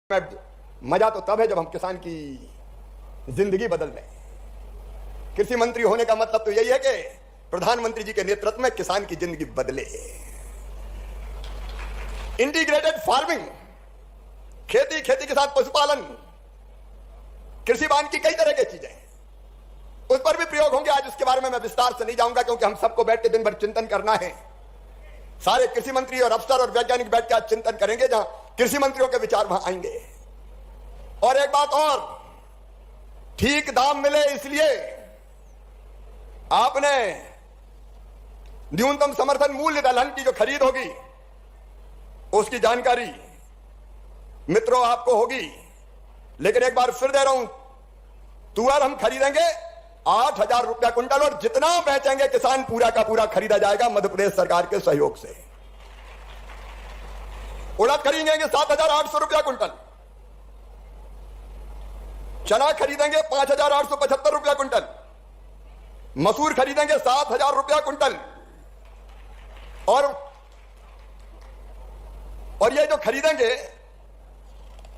मजा तो तब है जब हम किसान की जिंदगी बदल दें। कृषि मंत्री होने का मतलब तो यही है कि प्रधानमंत्री जी के नेतृत्व में किसान की जिंदगी बदले। इंटीग्रेटेड फार्मिंग, खेती के साथ पशुपालन, कृषि वाहन की कई तरह की चीजें उस पर भी प्रयोग होंगे। आज उसके बारे में मैं विस्तार से नहीं जाऊंगा क्योंकि हम सबको बैठ के दिन भर चिंतन करना है। सारे कृषि मंत्री और अफसर और वैज्ञानिक बैठ के आज चिंतन करेंगे, जहां कृषि मंत्रियों के विचार वहां आएंगे। और एक बात और, ठीक दाम मिले इसलिए आपने न्यूनतम समर्थन मूल्य दलहन की जो खरीद होगी उसकी जानकारी मित्रों आपको होगी। लेकिन एक बार फिर दे रहा हूं, तुअर हम खरीदेंगे 8,000 रुपया कुंटल और जितना बेचेंगे किसान पूरा का पूरा खरीदा जाएगा मध्य प्रदेश सरकार के सहयोग से। उड़द खरीदेंगे 7,800 रुपया कुंटल, चना खरीदेंगे 5,875 रुपया कुंटल, मसूर खरीदेंगे 7,000 रुपया कुंटल। और ये जो खरीदेंगे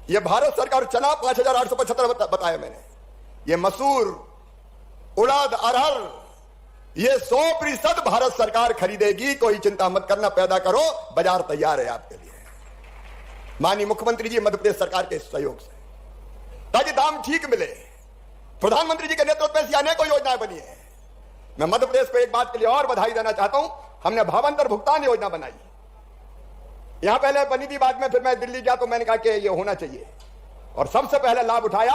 ये भारत सरकार, चना 5,875 बताया मैंने, ये मसूर, उड़द, अरहर, ये 100% भारत सरकार खरीदेगी। कोई चिंता मत करना, पैदा करो, बाजार तैयार है आपके लिए। माननीय मुख्यमंत्री जी मध्य प्रदेश सरकार के सहयोग से, ताकि दाम ठीक मिले। प्रधानमंत्री जी के नेतृत्व में अनेकों योजनाएं बनी है। मैं मध्य प्रदेश को एक बात के लिए और बधाई देना चाहता हूं, हमने भावांतर भुगतान योजना बनाई। यहां पहले बनी थी, बाद में फिर मैं दिल्ली गया तो मैंने कहा कि ये होना चाहिए, और सबसे पहले लाभ उठाया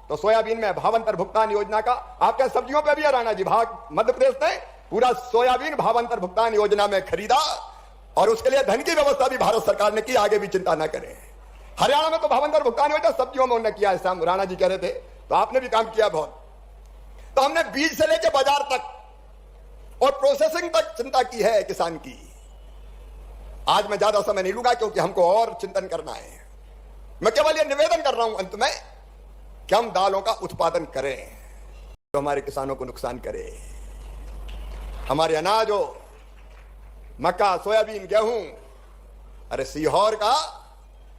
तो सोयाबीन में भावांतर भुगतान योजना का। आपके सब्जियों पर भी है राणा जी, मध्य प्रदेश ने पूरा सोयाबीन भावांतर भुगतान योजना में खरीदा और उसके लिए धन की व्यवस्था भी भारत सरकार ने की। आगे भी चिंता न करें। हरियाणा में तो भावांतर भुगतान योजना सब्जियों में उन्होंने किया है, शाम राणा जी कह रहे थे, तो आपने भी काम किया बहुत। तो हमने बीज से लेकर बाजार तक और प्रोसेसिंग तक चिंता की है किसान की। आज मैं ज्यादा समय नहीं लूंगा क्योंकि हमको और चिंतन करना है। मैं केवल यह निवेदन कर रहा हूं अंत में कि हम दालों का उत्पादन करें जो हमारे किसानों को नुकसान करे। हमारे अनाज हो, मक्का, सोयाबीन, गेहूं, अरे सीहोर का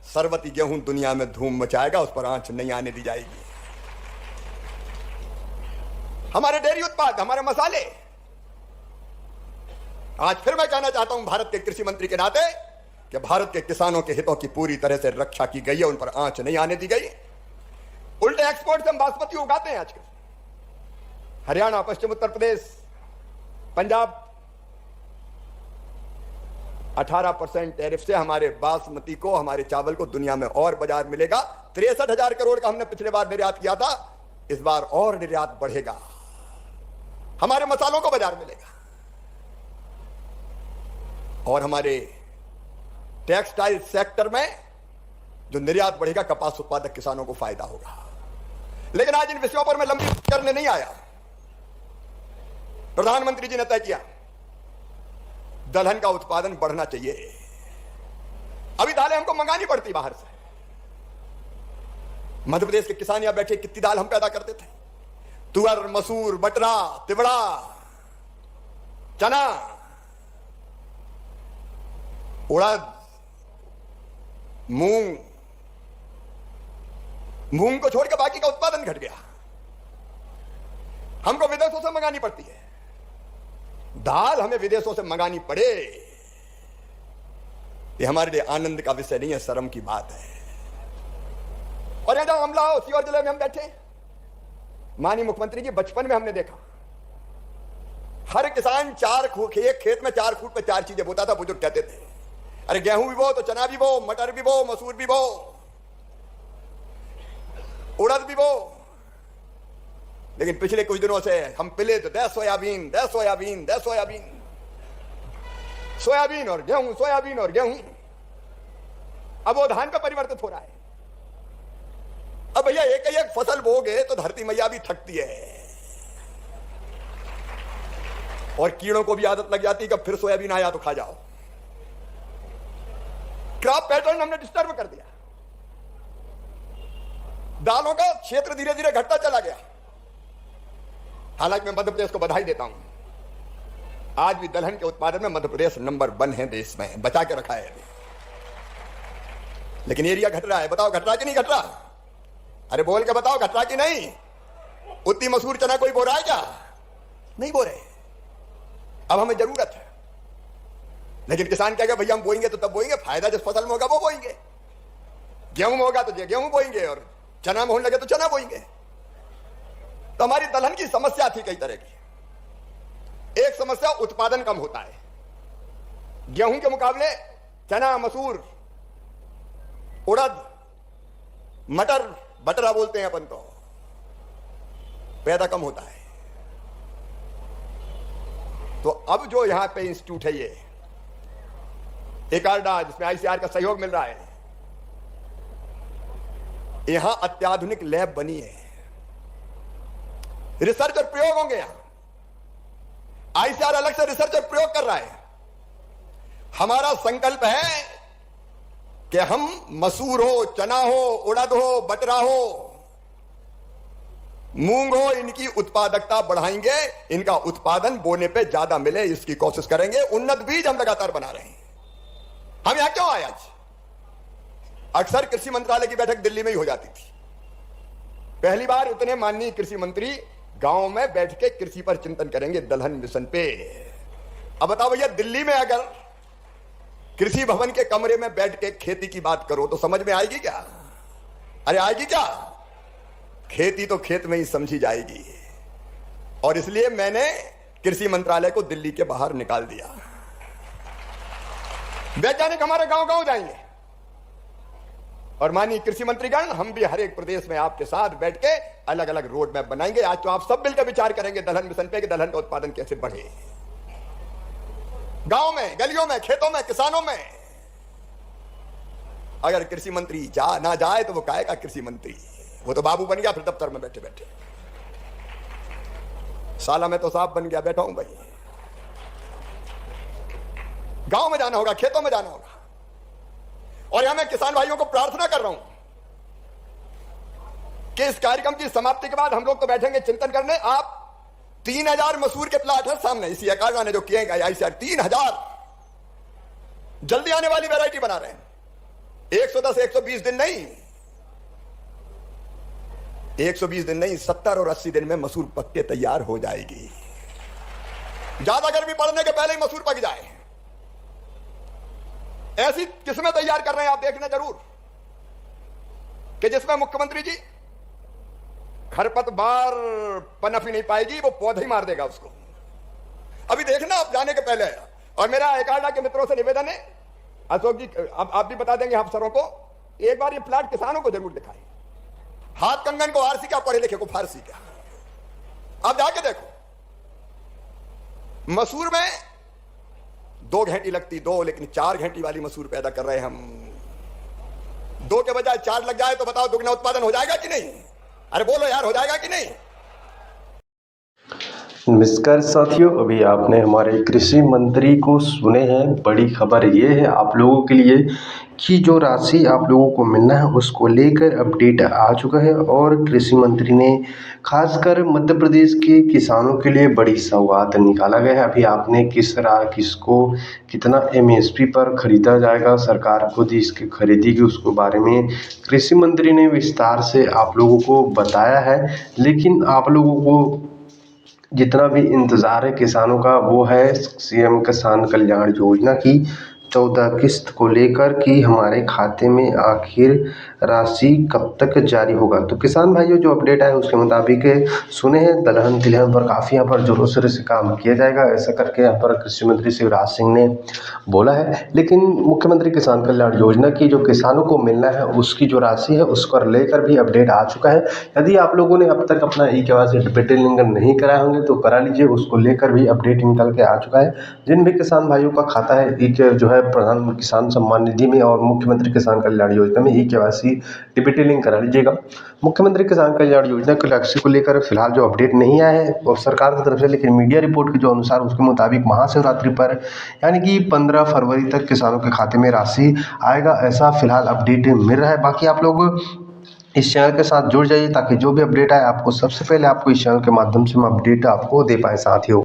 सरबती गेहूं दुनिया में धूम मचाएगा, उस पर आंच नहीं आने दी जाएगी। हमारे डेयरी उत्पाद, हमारे मसाले। आज फिर मैं कहना चाहता हूं भारत के कृषि मंत्री के नाते कि भारत के किसानों के हितों की पूरी तरह से रक्षा की गई है, उन पर आंच नहीं आने दी गई। उल्टे एक्सपोर्ट से हम बासमती उगाते हैं आजकल। हरियाणा, पश्चिम उत्तर प्रदेश, पंजाब 18% टैरिफ से हमारे बासमती को, हमारे चावल को दुनिया में और बाजार मिलेगा। 63,000 करोड़ का हमने पिछले बार निर्यात किया था, इस बार और निर्यात बढ़ेगा, हमारे मसालों को बाजार मिलेगा। और हमारे टेक्सटाइल सेक्टर में जो निर्यात बढ़ेगा, कपास उत्पादक किसानों को फायदा होगा। लेकिन आज इन विषयों पर मैं लंबी करने नहीं आया। प्रधानमंत्री जी ने तय किया दलहन का उत्पादन बढ़ना चाहिए। अभी दालें हमको मंगानी पड़ती बाहर से। मध्य प्रदेश के किसान यहां बैठे कितनी दाल हम पैदा करते थे, तुअर, मसूर, बटरा, तिवड़ा, चना, उड़द, मूंग को छोड़ के बाकी का उत्पादन घट गया। हमको विदेशों से मंगानी पड़ती है दाल, हमें विदेशों से मंगानी पड़े, ये हमारे लिए आनंद का विषय नहीं है, शर्म की बात है। और यहां जहां हमला हो, सीहोर जिले में हम बैठे, माननीय मुख्यमंत्री जी, बचपन में हमने देखा हर किसान एक खेत में 4 फुट पे 4 चीजें बोता था। बुजुर्ग कहते थे अरे गेहूं भी बो तो चना भी बो, मटर भी बो, मसूर भी बो, उड़द भी बो। लेकिन पिछले कुछ दिनों से हम पिले तो दे सोयाबीन, दे सोयाबीन, दे सोयाबीन, सोयाबीन और गेहूं, सोयाबीन और गेहूं। अब वो धान का परिवर्तित हो रहा है। अब भैया एक फसल बोगे तो धरती मैया भी थकती है और कीड़ों को भी आदत लग जाती है कि फिर सोयाबीन आया तो खा जाओ। क्रॉप पैटर्न हमने डिस्टर्ब कर दिया। दालों का क्षेत्र धीरे धीरे घटता चला गया। हालांकि मैं मध्य प्रदेश को बधाई देता हूं, आज भी दलहन के उत्पादन में मध्य प्रदेश नंबर 1 है देश में, बचा के रखा है। लेकिन एरिया घट रहा है। बताओ घट रहा कि नहीं घट रहा? अरे बोल के बताओ घट रहा कि नहीं? उतनी मसूर चना कोई बो रहा है क्या? नहीं बो रहे। अब हमें जरूरत है, लेकिन किसान कहेगा भैया हम बोएंगे तो तब बोएंगे, फायदा जिस फसल में होगा वो बोएंगे। गेहूं में होगा तो गेहूं बोएंगे, और चना में होने लगे तो चना बोएंगे। तो हमारी दलहन की समस्या थी कई तरह की। एक समस्या उत्पादन कम होता है। गेहूं के मुकाबले चना, मसूर, उड़द, मटर, बटरा बोलते हैं अपन तो, पैदा कम होता है। तो अब जो यहां पे इंस्टीट्यूट है ये एकार्डा, जिसमें आईसीआर का सहयोग मिल रहा है, यहां अत्याधुनिक लैब बनी है, रिसर्च और प्रयोग होंगे यहां। आईसीआर अलग से रिसर्च और प्रयोग कर रहा है। हमारा संकल्प है कि हम मसूर हो, चना हो, उड़द हो, बटरा हो, मूंग हो, इनकी उत्पादकता बढ़ाएंगे, इनका उत्पादन बोने पे ज्यादा मिले इसकी कोशिश करेंगे। उन्नत बीज हम लगातार बना रहे हैं। हम यहां क्यों आए आज? अक्सर कृषि मंत्रालय की बैठक दिल्ली में ही हो जाती थी। पहली बार इतने माननीय कृषि मंत्री गांव में बैठ के कृषि पर चिंतन करेंगे, दलहन मिशन पे। अब बताओ भैया, दिल्ली में अगर कृषि भवन के कमरे में बैठ के खेती की बात करो तो समझ में आएगी क्या? अरे आएगी क्या? खेती तो खेत में ही समझी जाएगी। और इसलिए मैंने कृषि मंत्रालय को दिल्ली के बाहर निकाल दिया। वैज्ञानिक हमारे गांव गांव जाएंगे, और माननीय कृषि मंत्रीगण, हम भी हर एक प्रदेश में आपके साथ बैठ के अलग अलग रोड मैप बनाएंगे। आज तो आप सब मिलकर विचार करेंगे दलहन मिशन पे कि दलहन का उत्पादन कैसे बढ़े, गांव में, गलियों में, खेतों में, किसानों में। अगर कृषि मंत्री ना जाए तो वो कहेगा कृषि मंत्री, वो तो बाबू बन गया फिर दफ्तर में बैठे बैठे। साला मैं तो साहब बन गया, बैठा हूं भाई। गांव में जाना होगा, खेतों में जाना होगा। और यहां मैं किसान भाइयों को प्रार्थना कर रहा हूं कि इस कार्यक्रम की समाप्ति के बाद हम लोग तो बैठेंगे चिंतन करने। आप 3000 मसूर के प्लाट है सामने, इसी एकार्डा ने जो किए हैं आईसीआर, 3000 जल्दी आने वाली वैरायटी बना रहे हैं। 110 120 दिन नहीं, 120 दिन नहीं, 70 और 80 दिन में मसूर पक के तैयार हो जाएगी। ज्यादा गर्मी पड़ने के पहले ही मसूर पक जाए, ऐसी किस्में तैयार कर रहे हैं आप देखना जरूर, कि जिसमें मुख्यमंत्री जी खरपतवार पनप ही नहीं पाएगी, वो पौधे ही मार देगा उसको। अभी देखना आप जाने के पहले। और मेरा एकार्डा के मित्रों से निवेदन है, अशोक जी आप भी बता देंगे अफसरों को, एक बार ये प्लाट किसानों को जरूर दिखाएं। हाथ कंगन को आरसी क्या, पढ़े लिखे को फारसी क्या। आप जाके देखो, मसूर में 2 घंटी लगती, 2, लेकिन 4 घंटी वाली मसूर पैदा कर रहे हैं हम। 2 के बजाय 4 लग जाए तो बताओ दुगना उत्पादन हो जाएगा कि नहीं? अरे बोलो यार, हो जाएगा कि नहीं? नमस्कार साथियों, अभी आपने हमारे कृषि मंत्री को सुने हैं। बड़ी खबर ये है आप लोगों के लिए कि जो राशि आप लोगों को मिलना है उसको लेकर अपडेट आ चुका है, और कृषि मंत्री ने खासकर मध्य प्रदेश के किसानों के लिए बड़ी सौगात निकाला गया है। अभी आपने किसको कितना एमएसपी पर खरीदा जाएगा, सरकार खुद इसकी खरीदेगी, उसके बारे में कृषि मंत्री ने विस्तार से आप लोगों को बताया है। लेकिन आप लोगों को जितना भी इंतज़ार है किसानों का, वो है सीएम किसान कल्याण योजना की 14 किस्त को लेकर कि हमारे खाते में आखिर राशि कब तक जारी होगा। तो किसान भाइयों, जो अपडेट है उसके मुताबिक सुने हैं दलहन तिलहन पर काफ़ी यहाँ पर जोरों शोरों से काम किया जाएगा, ऐसा करके यहाँ पर कृषि मंत्री शिवराज सिंह ने बोला है। लेकिन मुख्यमंत्री किसान कल्याण योजना की जो किसानों को मिलना है उसकी जो राशि है उसको लेकर भी अपडेट आ चुका है। यदि आप लोगों ने अब तक अपना ई-केवाईसी डिजिटल नहीं कराए होंगे तो करा लीजिए, उसको लेकर भी अपडेट निकल के आ चुका है। जिन भी किसान भाइयों का खाता है जो है प्रधानमंत्री किसान सम्मान निधि में और मुख्यमंत्री किसान कल्याण योजना में ई-केवाईसी डिजिटलिंग करा लीजिएगा। मुख्यमंत्री किसान कल्याण योजना के लक्ष्य को लेकर फिलहाल जो अपडेट नहीं आया है और सरकार की तरफ से, लेकिन मीडिया रिपोर्ट के जो अनुसार उसके मुताबिक महाशिवरात्रि पर यानी कि 15 फरवरी तक किसानों के खाते में राशि आएगा, ऐसा फिलहाल अपडेट मिल रहा है। बाकी आप लोग इस चैनल के साथ जुड़ जाइए ताकि जो भी अपडेट आए आपको सबसे पहले आपको इस चैनल के माध्यम से हम अपडेट आपको दे पाए साथियों।